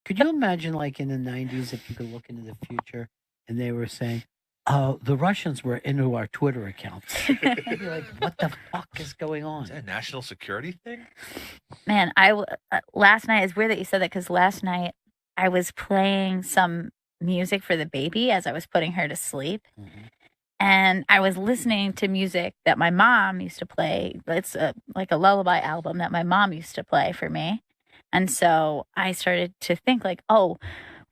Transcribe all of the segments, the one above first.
Could you imagine, like in the '90s, if you could look into the future and they were saying, "Oh, the Russians were into our Twitter accounts." You'd be like, "What the fuck is going on?" Is that a national security thing? Man, last night, it's weird that you said that because last night I was playing some music for the baby as I was putting her to sleep. Mm-hmm. And I was listening to music that my mom used to play. It's like a lullaby album that my mom used to play for me. And so I started to think like, oh,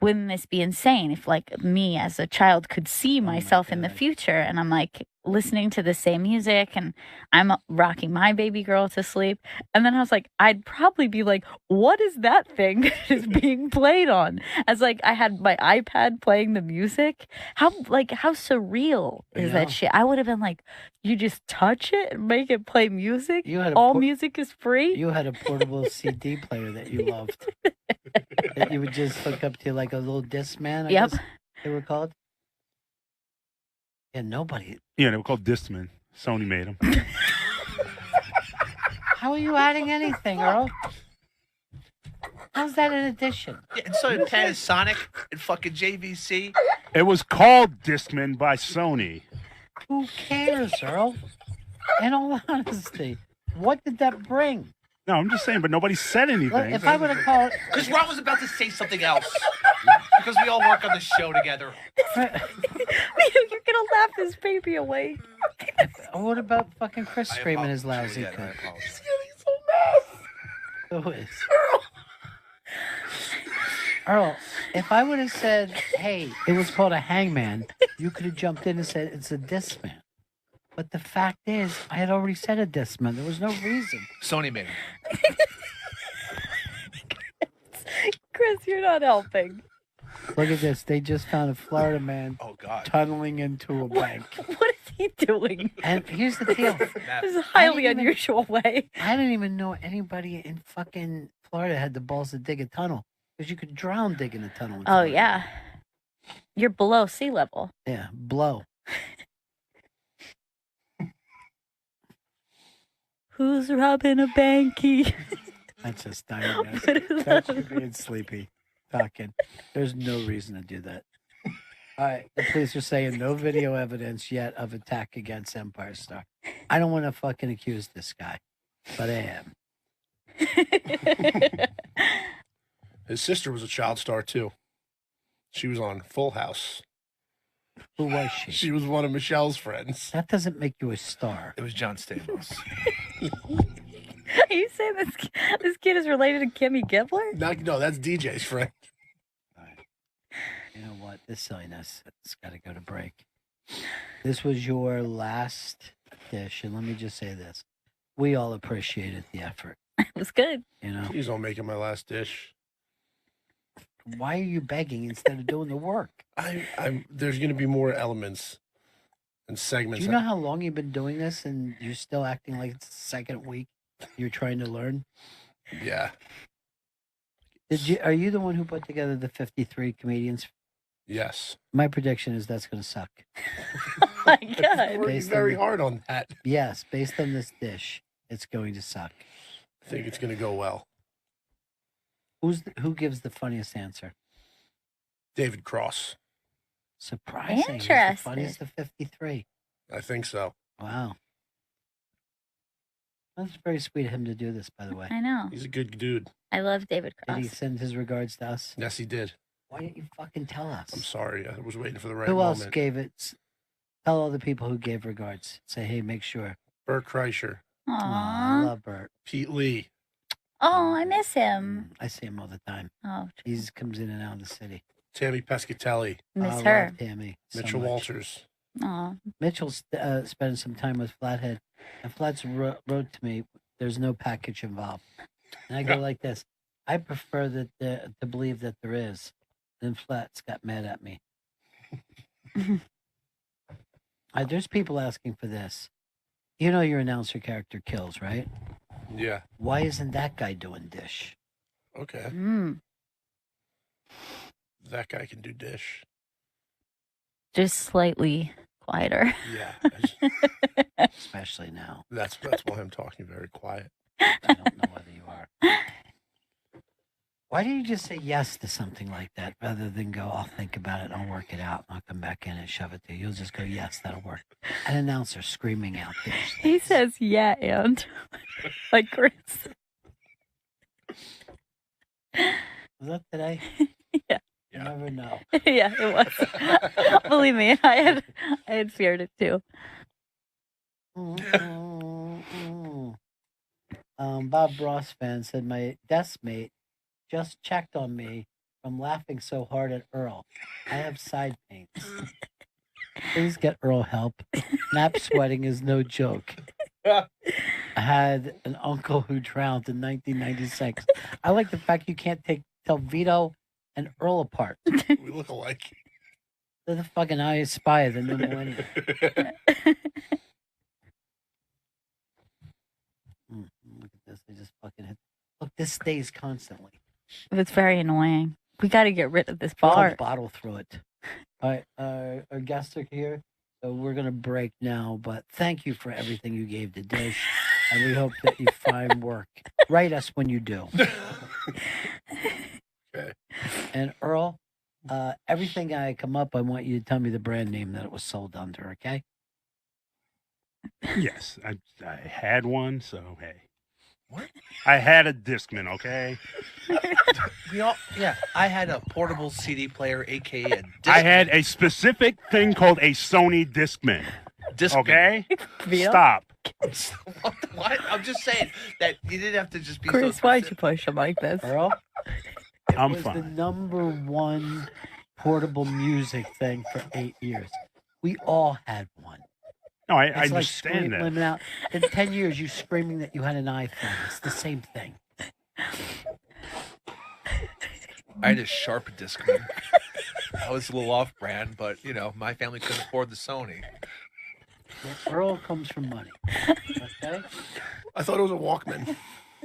wouldn't this be insane if like me as a child could see myself in the future? And I'm like listening to the same music and I'm rocking my baby girl to sleep. And then I was like, I'd probably be like, what is that thing that is being played on? As like I had my iPad playing the music. How surreal is that shit? I would have been like, you just touch it and make it play music? All music is free? You had a portable CD player that you loved. That you would just hook up to like a little Discman, I guess they were called. Yeah, nobody. Yeah, they were called Discman. Sony made them. How are you adding anything, Earl? How's that an addition? Yeah, and so did Panasonic and fucking JVC. It was called Discman by Sony. Who cares, Earl? In all honesty, what did that bring? No, I'm just saying, but nobody said anything. Look, if I would have called... Because Ron was about to say something else. Because we all work on the show together. You're going to laugh this baby away. What about fucking Chris screaming his loud as he could? He's getting so mad. Who is? Earl, if I would have said, hey, it was called a hangman, you could have jumped in and said, it's a Discman. But the fact is, I had already said a Discman. There was no reason. Sony made it. Chris, you're not helping. Look at this. They just found a Florida man tunneling into a bank. What is he doing? And here's the deal. This is a highly unusual way. I didn't even know anybody in fucking Florida had the balls to dig a tunnel. Because you could drown digging a tunnel. Oh, yeah. You're below sea level. Yeah, blow. Who's robbing a banky? That's just dying. That's you being sleepy. Talking. There's no reason to do that. All right. The police are saying no video evidence yet of attack against Empire Star. I don't want to fucking accuse this guy, but I am. His sister was a child star, too. She was on Full House. Who was she? She was one of Michelle's friends. That doesn't make you a star. It was John Stamos. Are you saying this kid is related to Kimmy Gibbler? No, that's DJ's friend. All right. You know what? This silliness, it's got to go to break. This was your last dish, and let me just say this. We all appreciated the effort. It was good. You know? Please don't make it my last dish. Why are you begging instead of doing the work? There's going to be more elements and segments. Do you know how long you've been doing this and you're still acting like it's the second week you're trying to learn? Yeah. Are you the one who put together the 53 comedians? Yes. My prediction is that's going to suck. Oh my God. Working very hard on that. Yes, based on this dish, it's going to suck. I think it's going to go well. Who gives the funniest answer? David Cross. Surprising. Interesting. He's the funniest of 53. I think so. Wow. That's very sweet of him to do this, by the way. I know. He's a good dude. I love David Cross. Did he send his regards to us? Yes, he did. Why didn't you fucking tell us? I'm sorry. I was waiting for the right Who moment. else gave it? Tell all the people who gave regards. Say, hey, make sure. Bert Kreischer. Aww. I love Bert. Pete Lee. Oh, I miss him. I see him all the time. Oh, He comes in and out of the city. Tammy Pescatelli. miss I her. love Tammy. so Mitchell much. Walters. Oh, Mitchell's spending some time with Flathead. And Flats wrote to me, there's no package involved. And I go like this. I prefer that to believe that there is. Then Flats got mad at me. There's people asking for this. You know your announcer character kills, right? Yeah. Why isn't that guy doing dish? Okay. That guy can do dish. just slightly quieter. Yeah. Especially now. That's why I'm talking very quiet. I don't know whether you are. Why do you just say yes to something like that rather than go, I'll think about it and I'll work it out and I'll come back in and shove it to you? You'll just go, yes, that'll work. An announcer screaming out there. He says, yeah, and like Chris. Was that today? Yeah. You never know. Yeah, it was. Believe me, I had feared it too. Bob Ross fan said my desk mate just checked on me from laughing so hard at Earl. I have side pains. Please get Earl help. Nap sweating is no joke. I had an uncle who drowned in 1996. I like the fact you can't tell Vito and Earl apart. We look alike. They're the fucking I Spy of the new millennium. Look at this. They just fucking hit. Look, this stays constantly. It's very annoying. We got to get rid of this I'll bar. bottle through it. All right, our guests are here, so we're gonna break now. But thank you for everything you gave to Dish, and we hope that you find work. Write us when you do. Okay. And Earl, everything I come up, I want you to tell me the brand name that it was sold under. Okay? Yes, I had one, so hey. What? I had a Discman, okay? I had a portable CD player, aka a Discman. I had a specific thing called a Sony Discman, Discman. okay? Vito? Stop. What? I'm just saying that you didn't have to just be Chris, so why'd you specific. push him like this? Earl, I'm was the fine. #1 portable music thing for 8 years. We all had one. No, I It's like understand that. screaming out. In 10 years, you screaming that you had an iPhone. It's the same thing. I had a Sharp Discman. I was a little off-brand, but my family couldn't afford the Sony. Well, Earl comes from money. Okay? I thought it was a Walkman.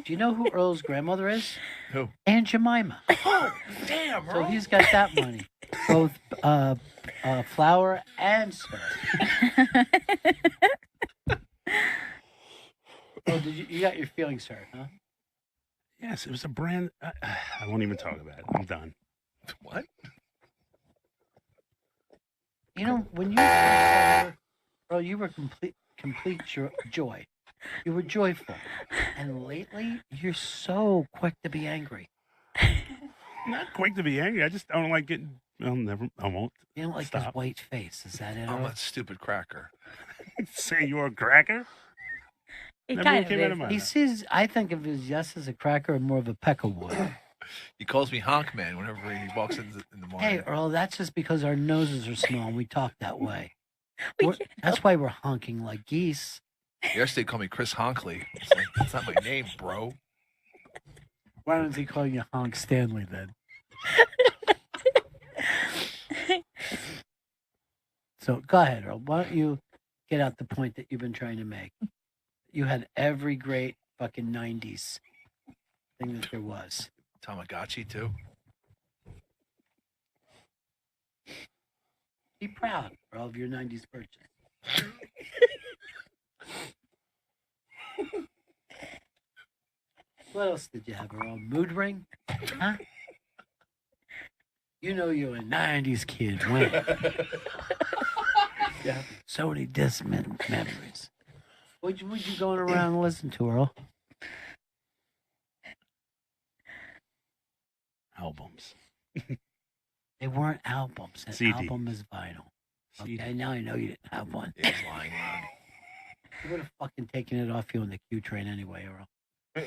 Do you know who Earl's grandmother is? Who? Aunt Jemima. Oh, damn, So Earl. he's got that money. Both flour and syrup. Oh, you got your feelings hurt, huh? Yes, it was a brand. I won't even talk about it. I'm done. What? You know, when you first Earl, you were complete joy. You were joyful. And lately, you're so quick to be angry. I'm not quick to be angry. I just don't like getting. I won't. You don't like Stop. his white face. Is that it? I'm Earl? a stupid cracker. Say you're a cracker? It Never kind came of out of is. my He mouth. sees, I think of his yes as a cracker and more of a peckerwood. He calls me Honk Man whenever he walks in the morning. Hey, Earl, that's just because our noses are small and we talk that way. We We're- can't That's why we're honking like geese. Yesterday they called me Chris Honkley. It's like, that's not my name, bro. Why don't he call you Honk Stanley then? So go ahead, Earl. Why don't you get out the point that you've been trying to make? You had every great fucking 90s thing that there was. Tamagotchi, too. Be proud, Earl, of your 90s purchase. What else did you have, Earl? Mood ring? Huh? You know you're a 90s kid. When? Yeah. Sony Discman memories. What you going around and listen to, Earl? Albums. They weren't albums. An CD. album is vinyl. CD. Okay, now I know you didn't have one. Yeah, he's lying, Ron. You would have fucking taken it off you on the Q train anyway, Earl.